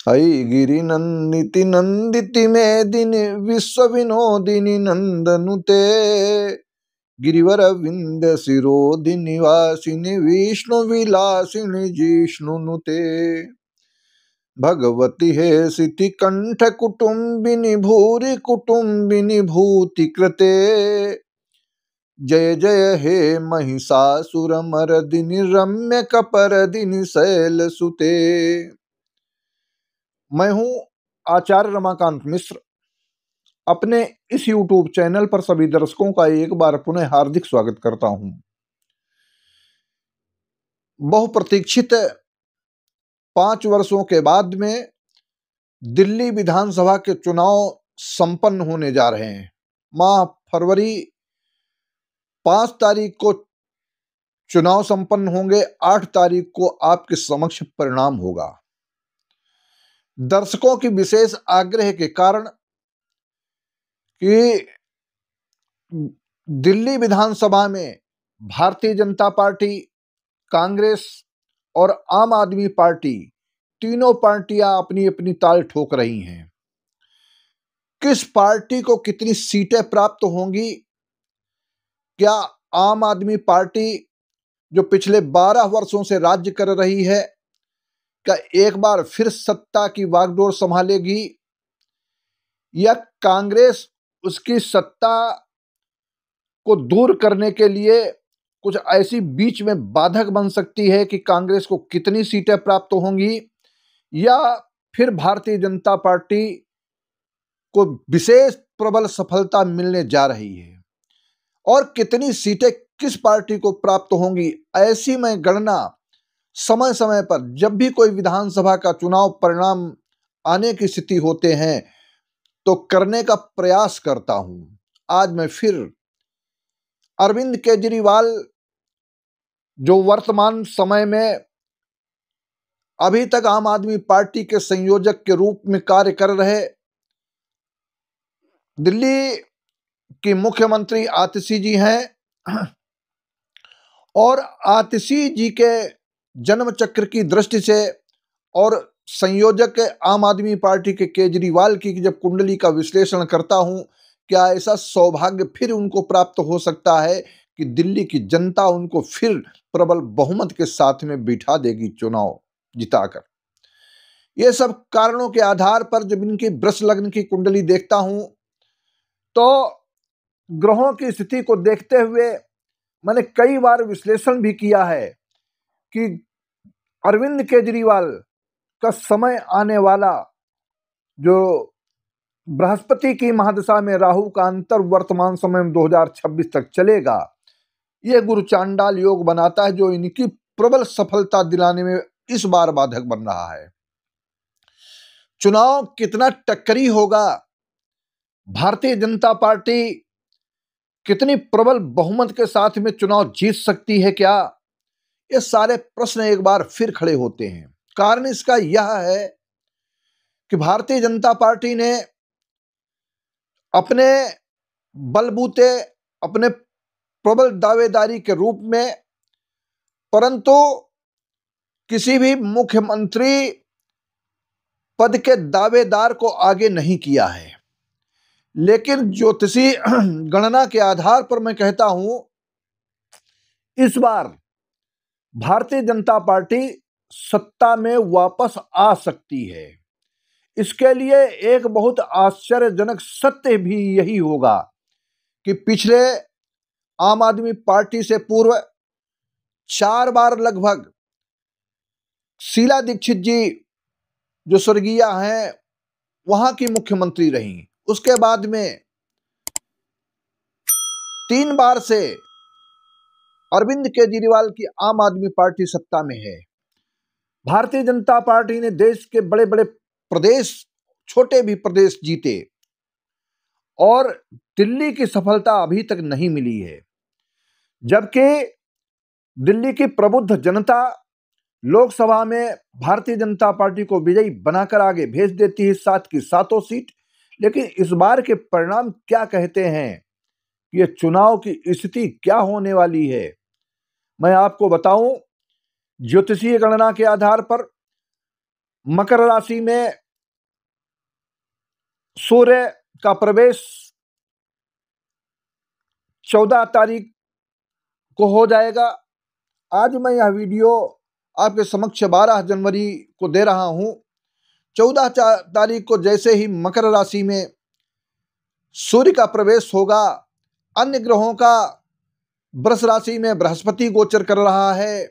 हई गिरि नंदिति नंदिति मेदिनि विश्व विनोदिनी नंदनुते गिरिवर विंद शिरोधिनि वासिनि विष्णु विलासिनि जिष्णुनुते भगवती हे सिति कंठ कुटुंबिनी भूरि कुटुंबिनी भूति कृते जय जय हे महिषासुर मर्दिनि रम्य कपर्दिनि शैल सुते। मैं हूं आचार्य रमाकांत मिश्र। अपने इस YouTube चैनल पर सभी दर्शकों का एक बार पुनः हार्दिक स्वागत करता हूं। बहुप्रतीक्षित 5 वर्षों के बाद में दिल्ली विधानसभा के चुनाव संपन्न होने जा रहे हैं। माह फरवरी 5 तारीख को चुनाव संपन्न होंगे, 8 तारीख को आपके समक्ष परिणाम होगा। दर्शकों की विशेष आग्रह के कारण कि दिल्ली विधानसभा में भारतीय जनता पार्टी, कांग्रेस और आम आदमी पार्टी तीनों पार्टियां अपनी अपनी ताल ठोक रही हैं। किस पार्टी को कितनी सीटें प्राप्त होंगी? क्या आम आदमी पार्टी जो पिछले 12 वर्षों से राज्य कर रही है, क्या एक बार फिर सत्ता की बागडोर संभालेगी, या कांग्रेस उसकी सत्ता को दूर करने के लिए कुछ ऐसी बीच में बाधक बन सकती है कि कांग्रेस को कितनी सीटें प्राप्त होंगी, या फिर भारतीय जनता पार्टी को विशेष प्रबल सफलता मिलने जा रही है, और कितनी सीटें किस पार्टी को प्राप्त होंगी, ऐसी मैं गणना समय समय पर जब भी कोई विधानसभा का चुनाव परिणाम आने की स्थिति होते हैं तो करने का प्रयास करता हूं। आज मैं फिर अरविंद केजरीवाल, जो वर्तमान समय में अभी तक आम आदमी पार्टी के संयोजक के रूप में कार्य कर रहे, दिल्ली की मुख्यमंत्री आतिशी जी हैं, और आतिशी जी के जन्म चक्र की दृष्टि से और संयोजक आम आदमी पार्टी के केजरीवाल की जब कुंडली का विश्लेषण करता हूं, क्या ऐसा सौभाग्य फिर उनको प्राप्त हो सकता है कि दिल्ली की जनता उनको फिर प्रबल बहुमत के साथ में बिठा देगी चुनाव जिताकर। ये सब कारणों के आधार पर जब इनकी वृष लग्न की कुंडली देखता हूं तो ग्रहों की स्थिति को देखते हुए मैंने कई बार विश्लेषण भी किया है कि अरविंद केजरीवाल का समय आने वाला, जो बृहस्पति की महादशा में राहु का अंतर वर्तमान समय में 2026 तक चलेगा, यह गुरु चांडाल योग बनाता है, जो इनकी प्रबल सफलता दिलाने में इस बार बाधक बन रहा है। चुनाव कितना टक्करी होगा, भारतीय जनता पार्टी कितनी प्रबल बहुमत के साथ में चुनाव जीत सकती है क्या, ये सारे प्रश्न एक बार फिर खड़े होते हैं। कारण इसका यह है कि भारतीय जनता पार्टी ने अपने बलबूते, अपने प्रबल दावेदारी के रूप में, परंतु किसी भी मुख्यमंत्री पद के दावेदार को आगे नहीं किया है। लेकिन ज्योतिषी गणना के आधार पर मैं कहता हूं, इस बार भारतीय जनता पार्टी सत्ता में वापस आ सकती है। इसके लिए एक बहुत आश्चर्यजनक सत्य भी यही होगा कि पिछले आम आदमी पार्टी से पूर्व 4 बार लगभग शीला दीक्षित जी, जो स्वर्गीय हैं, वहां की मुख्यमंत्री रहीं। उसके बाद में 3 बार से अरविंद केजरीवाल की आम आदमी पार्टी सत्ता में है। भारतीय जनता पार्टी ने देश के बड़े बड़े प्रदेश, छोटे भी प्रदेश जीते, और दिल्ली की सफलता अभी तक नहीं मिली है। जबकि दिल्ली की प्रबुद्ध जनता लोकसभा में भारतीय जनता पार्टी को विजयी बनाकर आगे भेज देती है 7 की 7 सीट। लेकिन इस बार के परिणाम क्या कहते हैं, ये चुनाव की स्थिति क्या होने वाली है, मैं आपको बताऊं। ज्योतिषीय गणना के आधार पर मकर राशि में सूर्य का प्रवेश 14 तारीख को हो जाएगा। आज मैं यह वीडियो आपके समक्ष 12 जनवरी को दे रहा हूं। 14 तारीख को जैसे ही मकर राशि में सूर्य का प्रवेश होगा, अन्य ग्रहों का वृष राशि में बृहस्पति गोचर कर रहा है,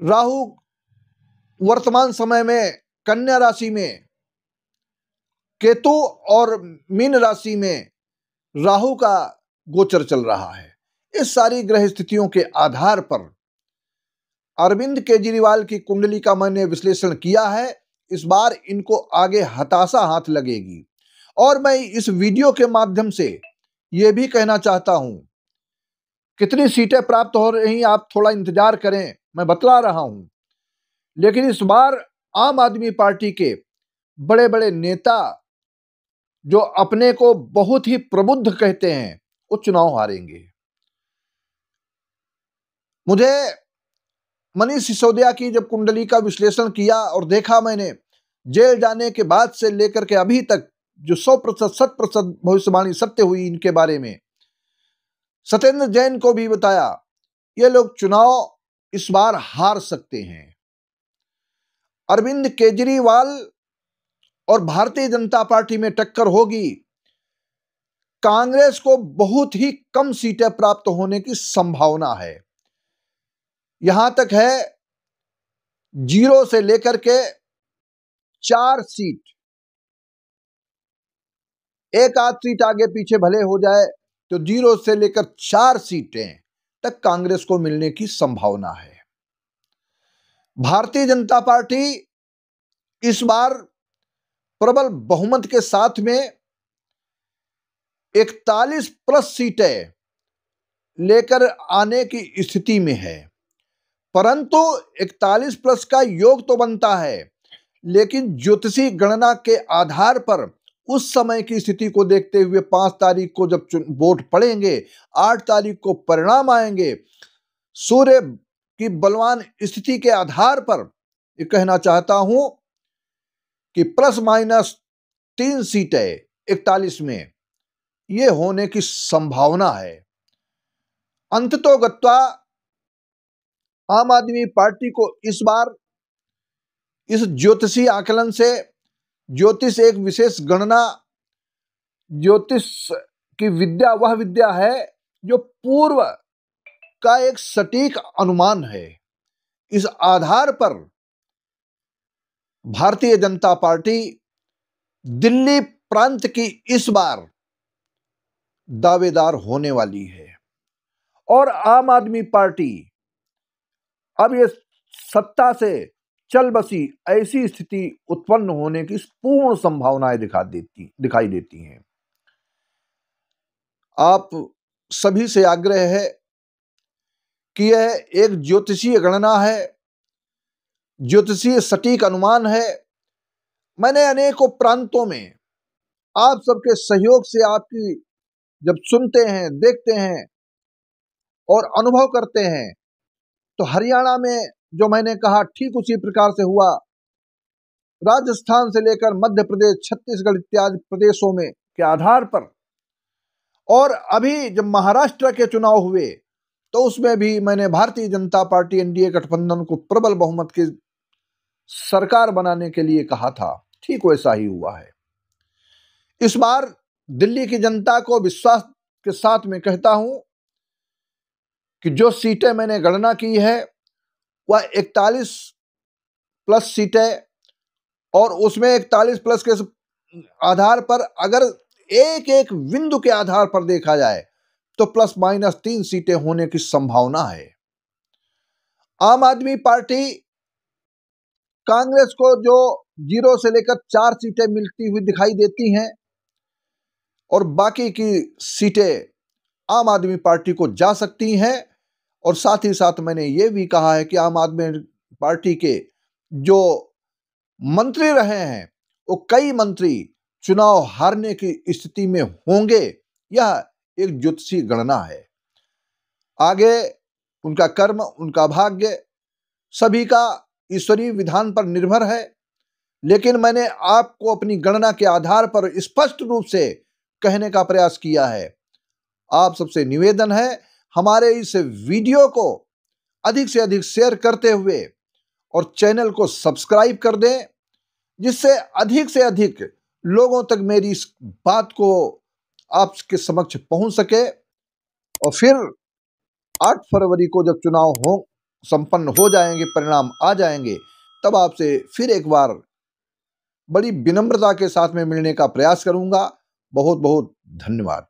राहु वर्तमान समय में कन्या राशि में, केतु और मीन राशि में राहु का गोचर चल रहा है। इस सारी ग्रह स्थितियों के आधार पर अरविंद केजरीवाल की कुंडली का मैंने विश्लेषण किया है। इस बार इनको आगे हताशा हाथ लगेगी। और मैं इस वीडियो के माध्यम से यह भी कहना चाहता हूं, कितनी सीटें प्राप्त हो रही आप थोड़ा इंतजार करें, मैं बतला रहा हूं। लेकिन इस बार आम आदमी पार्टी के बड़े बड़े नेता जो अपने को बहुत ही प्रबुद्ध कहते हैं, वो चुनाव हारेंगे। मुझे मनीष सिसोदिया की जब कुंडली का विश्लेषण किया और देखा मैंने, जेल जाने के बाद से लेकर के अभी तक जो 100% 100% भविष्यवाणी सत्य हुई इनके बारे में, सत्येंद्र जैन को भी बताया, ये लोग चुनाव इस बार हार सकते हैं। अरविंद केजरीवाल और भारतीय जनता पार्टी में टक्कर होगी। कांग्रेस को बहुत ही कम सीटें प्राप्त होने की संभावना है। यहां तक है 0 से लेकर के 4 सीट, एक आध सीट आगे पीछे भले हो जाए तो 0 से लेकर 4 सीटें तक कांग्रेस को मिलने की संभावना है। भारतीय जनता पार्टी इस बार प्रबल बहुमत के साथ में 41+ सीटें लेकर आने की स्थिति में है। परंतु 41+ का योग तो बनता है, लेकिन ज्योतिषी गणना के आधार पर उस समय की स्थिति को देखते हुए 5 तारीख को जब वोट पड़ेंगे, 8 तारीख को परिणाम आएंगे, सूर्य की बलवान स्थिति के आधार पर ये कहना चाहता हूं कि ±3 सीटें 41 में ये होने की संभावना है। अंततोगत्वा आम आदमी पार्टी को इस बार इस ज्योतिषी आकलन से, ज्योतिष एक विशेष गणना, ज्योतिष की विद्या वह विद्या है जो पूर्व का एक सटीक अनुमान है। इस आधार पर भारतीय जनता पार्टी दिल्ली प्रांत की इस बार दावेदार होने वाली है। और आम आदमी पार्टी अब ये सत्ता से चल बसी ऐसी स्थिति उत्पन्न होने की पूर्ण संभावनाएं दिखाई देती हैं। आप सभी से आग्रह है कि यह एक ज्योतिषीय गणना है, ज्योतिषीय सटीक अनुमान है। मैंने अनेकों प्रांतों में आप सबके सहयोग से, आपकी जब सुनते हैं, देखते हैं और अनुभव करते हैं, तो हरियाणा में जो मैंने कहा ठीक उसी प्रकार से हुआ। राजस्थान से लेकर मध्य प्रदेश, छत्तीसगढ़ इत्यादि प्रदेशों में के आधार पर, और अभी जब महाराष्ट्र के चुनाव हुए तो उसमें भी मैंने भारतीय जनता पार्टी एनडीए गठबंधन को प्रबल बहुमत की सरकार बनाने के लिए कहा था। ठीक वैसा ही हुआ है। इस बार दिल्ली की जनता को विश्वास के साथ में कहता हूं कि जो सीटें मैंने गणना की है वह 41+ सीटें, और उसमें 41+ के आधार पर अगर एक एक बिंदु के आधार पर देखा जाए तो ±3 सीटें होने की संभावना है। आम आदमी पार्टी कांग्रेस को जो 0 से लेकर 4 सीटें मिलती हुई दिखाई देती हैं, और बाकी की सीटें आम आदमी पार्टी को जा सकती हैं। और साथ ही साथ मैंने ये भी कहा है कि आम आदमी पार्टी के जो मंत्री रहे हैं वो कई मंत्री चुनाव हारने की स्थिति में होंगे। यह एक ज्योतिषीय गणना है। आगे उनका कर्म, उनका भाग्य, सभी का ईश्वरीय विधान पर निर्भर है, लेकिन मैंने आपको अपनी गणना के आधार पर स्पष्ट रूप से कहने का प्रयास किया है। आप सबसे निवेदन है, हमारे इस वीडियो को अधिक से अधिक शेयर करते हुए और चैनल को सब्सक्राइब कर दें, जिससे अधिक से अधिक लोगों तक मेरी इस बात को आपके समक्ष पहुंच सके। और फिर 8 फरवरी को जब चुनाव संपन्न हो जाएंगे, परिणाम आ जाएंगे, तब आपसे फिर एक बार बड़ी विनम्रता के साथ में मिलने का प्रयास करूंगा। बहुत बहुत धन्यवाद।